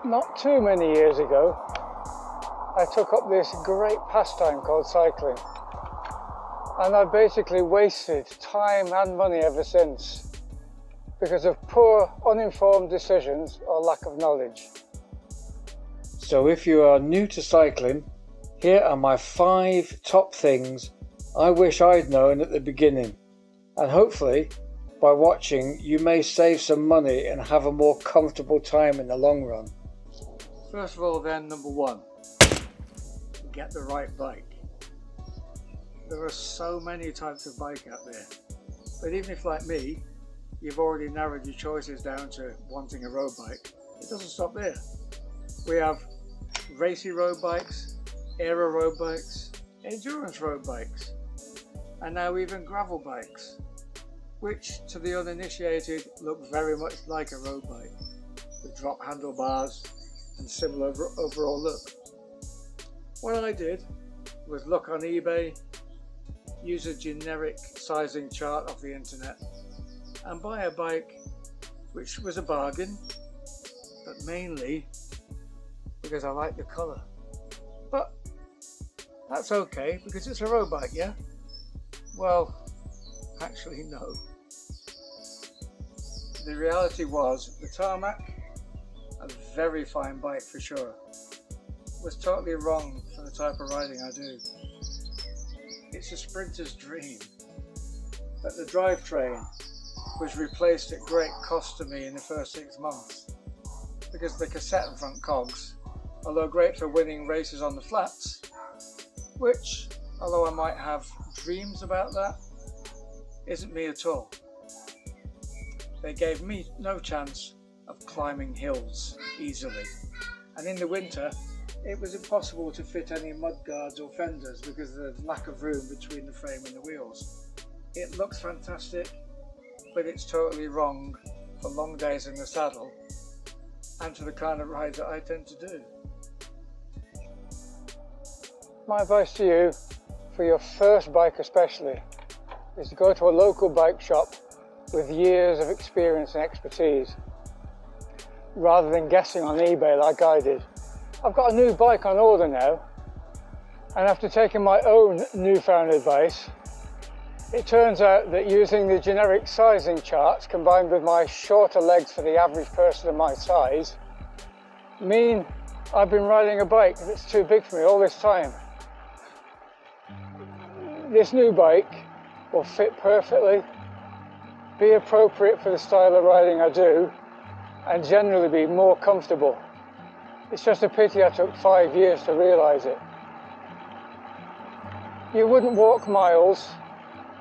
Not too many years ago, I took up this great pastime called cycling, and I've basically wasted time and money ever since because of poor, uninformed decisions or lack of knowledge. So if you are new to cycling, here are my 5 top things I wish I'd known at the beginning, and hopefully by watching you may save some money and have a more comfortable time in the long run. First of all then, number 1, get the right bike. There are so many types of bike out there, but even if, like me, you've already narrowed your choices down to wanting a road bike, it doesn't stop there. We have racy road bikes, aero road bikes, endurance road bikes, and now even gravel bikes, which to the uninitiated look very much like a road bike, with drop handlebars and similar overall look. What I did was look on eBay, use a generic sizing chart off the internet, and buy a bike which was a bargain, but mainly because I like the colour. But that's okay because it's a road bike, yeah? Well, actually no. The reality was the tarmac, a very fine bike for sure, was totally wrong for the type of riding I do. It's a sprinter's dream, but the drivetrain was replaced at great cost to me in the first 6 months because the cassette and front cogs, although great for winning races on the flats, which, although I might have dreams about that, isn't me at all. They gave me no chance of climbing hills easily, and in the winter it was impossible to fit any mudguards or fenders because of the lack of room between the frame and the wheels. It looks fantastic, but it's totally wrong for long days in the saddle and for the kind of ride that I tend to do. My advice to you, for your first bike especially, is to go to a local bike shop with years of experience and expertise, rather than guessing on eBay like I did. I've got a new bike on order now, and after taking my own newfound advice, it turns out that using the generic sizing charts combined with my shorter legs for the average person of my size mean I've been riding a bike that's too big for me all this time. This new bike will fit perfectly, be appropriate for the style of riding I do, and generally be more comfortable. It's just a pity I took 5 years to realise it. You wouldn't walk miles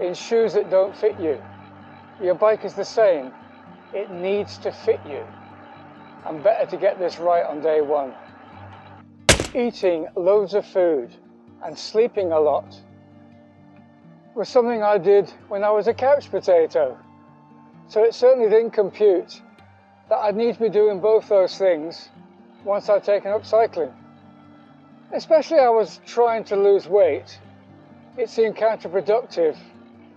in shoes that don't fit you. Your bike is the same. It needs to fit you. And better to get this right on day 1. Eating loads of food and sleeping a lot was something I did when I was a couch potato. So it certainly didn't compute that I'd need to be doing both those things once I'd taken up cycling. Especially I was trying to lose weight, it seemed counterproductive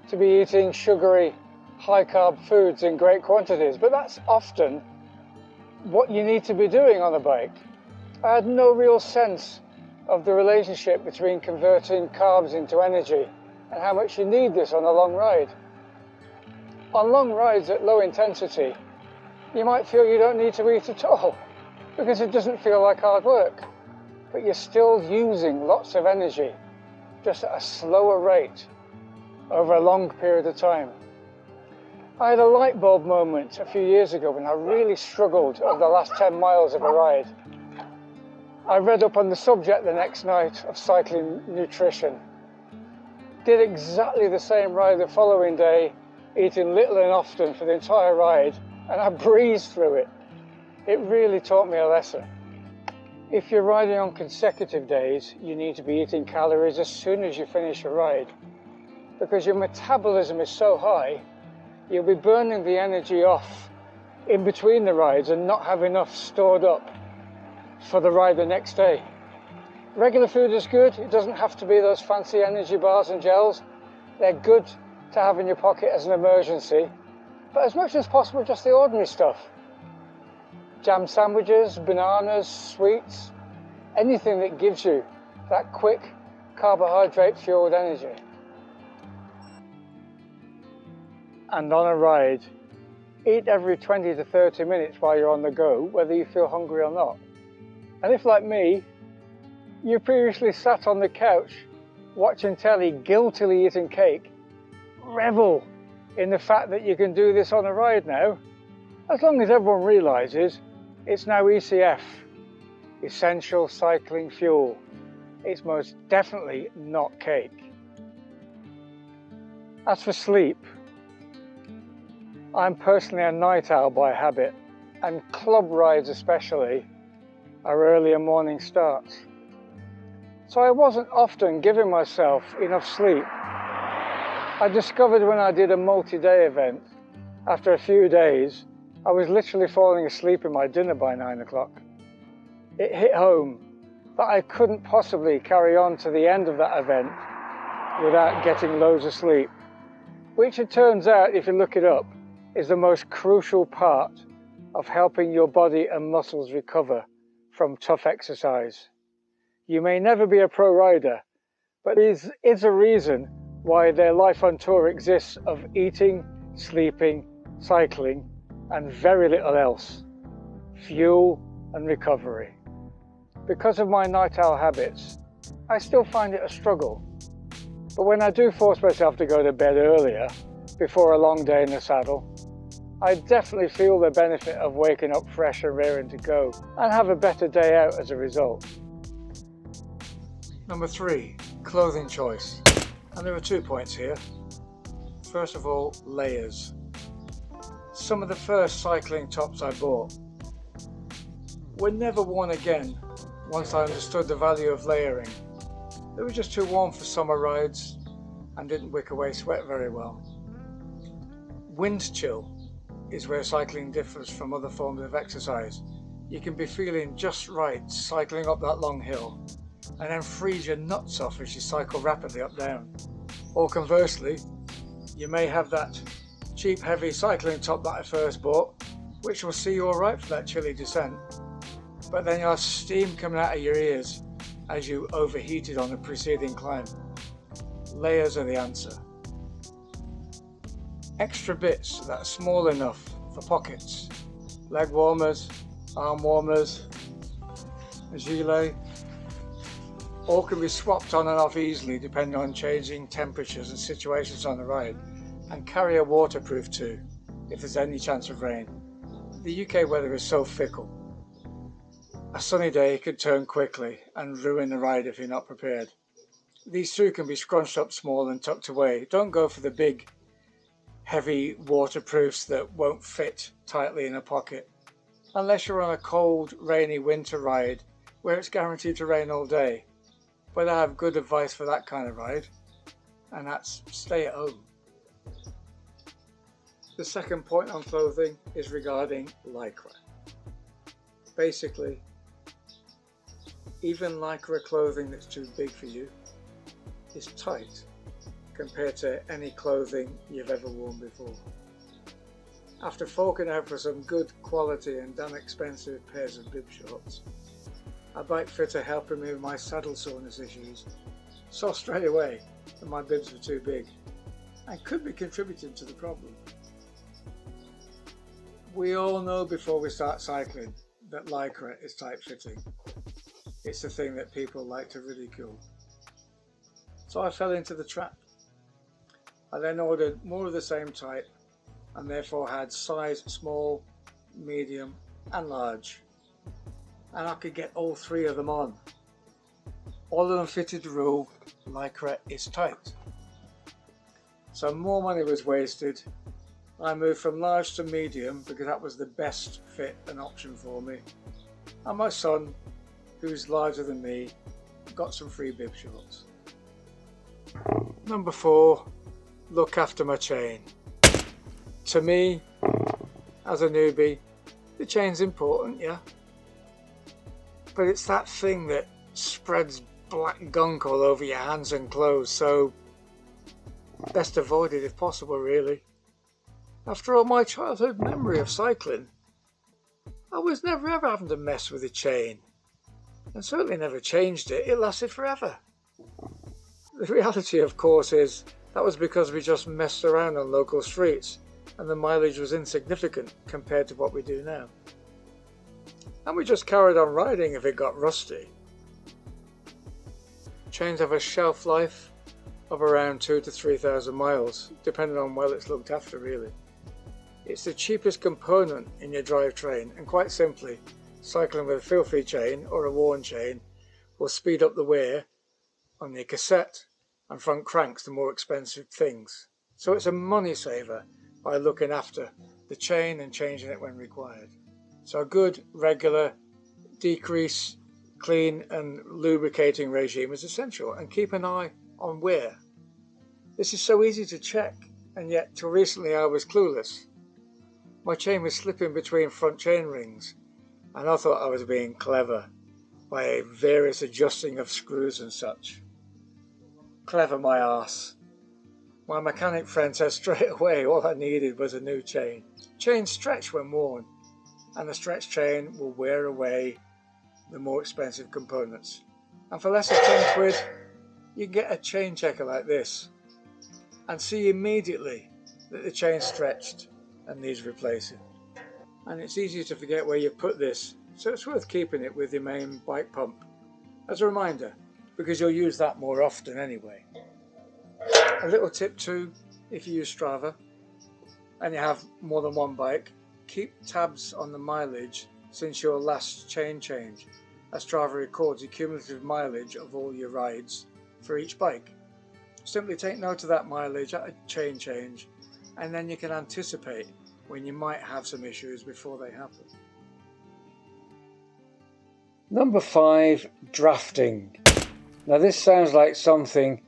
to be eating sugary, high-carb foods in great quantities, but that's often what you need to be doing on a bike. I had no real sense of the relationship between converting carbs into energy and how much you need this on a long ride. On long rides at low intensity, you might feel you don't need to eat at all because it doesn't feel like hard work, but you're still using lots of energy, just at a slower rate over a long period of time. I had a light bulb moment a few years ago when I really struggled over the last 10 miles of a ride. I read up on the subject the next night of cycling nutrition, did exactly the same ride the following day, eating little and often for the entire ride, and I breezed through it. It really taught me a lesson. If you're riding on consecutive days, you need to be eating calories as soon as you finish a ride, because your metabolism is so high, you'll be burning the energy off in between the rides and not have enough stored up for the ride the next day. Regular food is good. It doesn't have to be those fancy energy bars and gels. They're good to have in your pocket as an emergency, but as much as possible, just the ordinary stuff. jam sandwiches, bananas, sweets, anything that gives you that quick carbohydrate fueled energy. And on a ride, eat every 20 to 30 minutes while you're on the go, whether you feel hungry or not. And if, like me, you previously sat on the couch watching telly, guiltily eating cake, revel in the fact that you can do this on a ride now, as long as everyone realises it's now ECF, essential cycling fuel. It's most definitely not cake. As for sleep, I'm personally a night owl by habit, and club rides especially are earlier morning starts. So I wasn't often giving myself enough sleep. I discovered when I did a multi-day event, after a few days, I was literally falling asleep in my dinner by 9 o'clock. It hit home that I couldn't possibly carry on to the end of that event without getting loads of sleep, which it turns out, if you look it up, is the most crucial part of helping your body and muscles recover from tough exercise. You may never be a pro rider, but there is a reason why their life on tour exists of eating, sleeping, cycling, and very little else. Fuel and recovery. Because of my night owl habits, I still find it a struggle. But when I do force myself to go to bed earlier, before a long day in the saddle, I definitely feel the benefit of waking up fresh and raring to go, and have a better day out as a result. Number 3, clothing choice. And there are 2 points here. First of all, layers. Some of the first cycling tops I bought were never worn again once I understood the value of layering. They were just too warm for summer rides and didn't wick away sweat very well. Wind chill is where cycling differs from other forms of exercise. You can be feeling just right cycling up that long hill and then freeze your nuts off as you cycle rapidly up down. Or conversely, you may have that cheap heavy cycling top that I first bought, which will see you alright for that chilly descent, but then you'll have steam coming out of your ears as you overheated on the preceding climb. Layers are the answer. Extra bits that are small enough for pockets, leg warmers, arm warmers, a gilet, all can be swapped on and off easily depending on changing temperatures and situations on the ride, and carry a waterproof too if there's any chance of rain. The UK weather is so fickle. A sunny day could turn quickly and ruin the ride if you're not prepared. These too can be scrunched up small and tucked away. Don't go for the big heavy waterproofs that won't fit tightly in a pocket, unless you're on a cold, rainy winter ride where it's guaranteed to rain all day. But I have good advice for that kind of ride, and that's stay at home. The second point on clothing is regarding lycra. Basically, even lycra clothing that's too big for you is tight compared to any clothing you've ever worn before. After forking out for some good quality and damn expensive pairs of bib shorts, a bike fitter helped remove my saddle soreness issues, saw straight away that my bibs were too big and could be contributing to the problem. We all know before we start cycling that lycra is tight fitting. It's the thing that people like to ridicule. So I fell into the trap. I then ordered more of the same type and therefore had size small, medium and large. And I could get all 3 of them on. All of them fitted the rule, lycra is tight. So more money was wasted. I moved from large to medium because that was the best fit and option for me. And my son, who's larger than me, got some free bib shorts. Number 4, look after my chain. To me, as a newbie, the chain's important, yeah? But it's that thing that spreads black gunk all over your hands and clothes, so best avoid it if possible, really. After all, my childhood memory of cycling I was never ever having to mess with the chain, and certainly never changed it. It lasted forever. The reality, of course, is that was because we just messed around on local streets and the mileage was insignificant compared to what we do now. And we just carried on riding if it got rusty. Chains have a shelf life of around 2,000 to 3,000 miles, depending on well it's looked after really. It's the cheapest component in your drivetrain, and quite simply, cycling with a filthy chain or a worn chain will speed up the wear on your cassette and front cranks, the more expensive things. So it's a money saver by looking after the chain and changing it when required. So a good, regular, decrease, clean and lubricating regime is essential, and keep an eye on wear. This is so easy to check, and yet till recently I was clueless. My chain was slipping between front chain rings, and I thought I was being clever by various adjusting of screws and such. Clever my arse. My mechanic friend said straight away all I needed was a new chain. Chains stretch when worn, and the stretch chain will wear away the more expensive components. And for less than 10 quid, you can get a chain checker like this and see immediately that the chain's stretched and needs replacing. And it's easy to forget where you put this, so it's worth keeping it with your main bike pump as a reminder, because you'll use that more often anyway. A little tip too, if you use Strava and you have more than one bike, keep tabs on the mileage since your last chain change, as Strava records the cumulative mileage of all your rides for each bike. Simply take note of that mileage at a chain change, and then you can anticipate when you might have some issues before they happen. Number 5, drafting. Now this sounds like something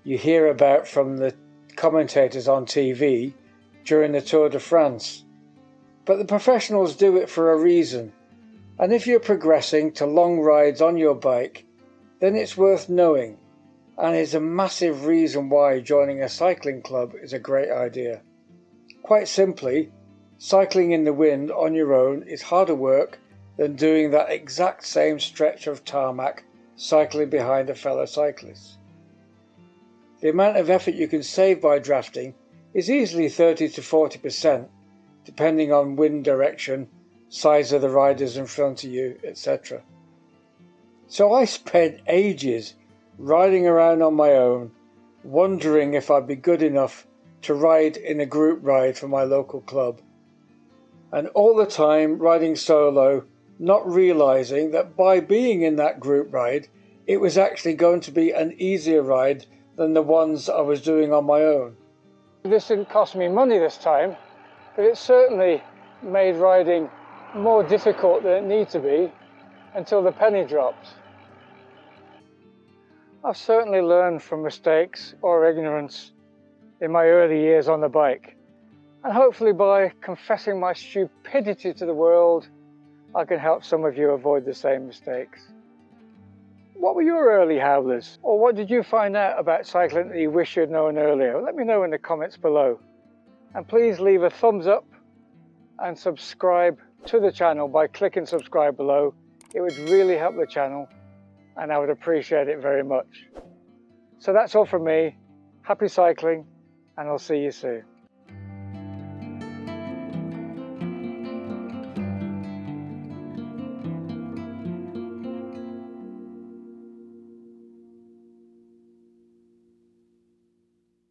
you hear about from the commentators on TV during the Tour de France, but the professionals do it for a reason, and if you're progressing to long rides on your bike, then it's worth knowing, and is a massive reason why joining a cycling club is a great idea. Quite simply, cycling in the wind on your own is harder work than doing that exact same stretch of tarmac cycling behind a fellow cyclist. The amount of effort you can save by drafting is easily 30 to 40%, depending on wind direction, size of the riders in front of you, etc. So I spent ages riding around on my own, wondering if I'd be good enough to ride in a group ride for my local club. And all the time riding solo, not realizing that by being in that group ride, it was actually going to be an easier ride than the ones I was doing on my own. This didn't cost me money this time, but it certainly made riding more difficult than it needed to be until the penny dropped. I've certainly learned from mistakes or ignorance in my early years on the bike, and hopefully by confessing my stupidity to the world, I can help some of you avoid the same mistakes. What were your early howlers? Or what did you find out about cycling that you wish you'd known earlier? Let me know in the comments below. And please leave a thumbs up and subscribe to the channel by clicking subscribe below. It would really help the channel and I would appreciate it very much. So that's all from me. Happy cycling, and I'll see you soon.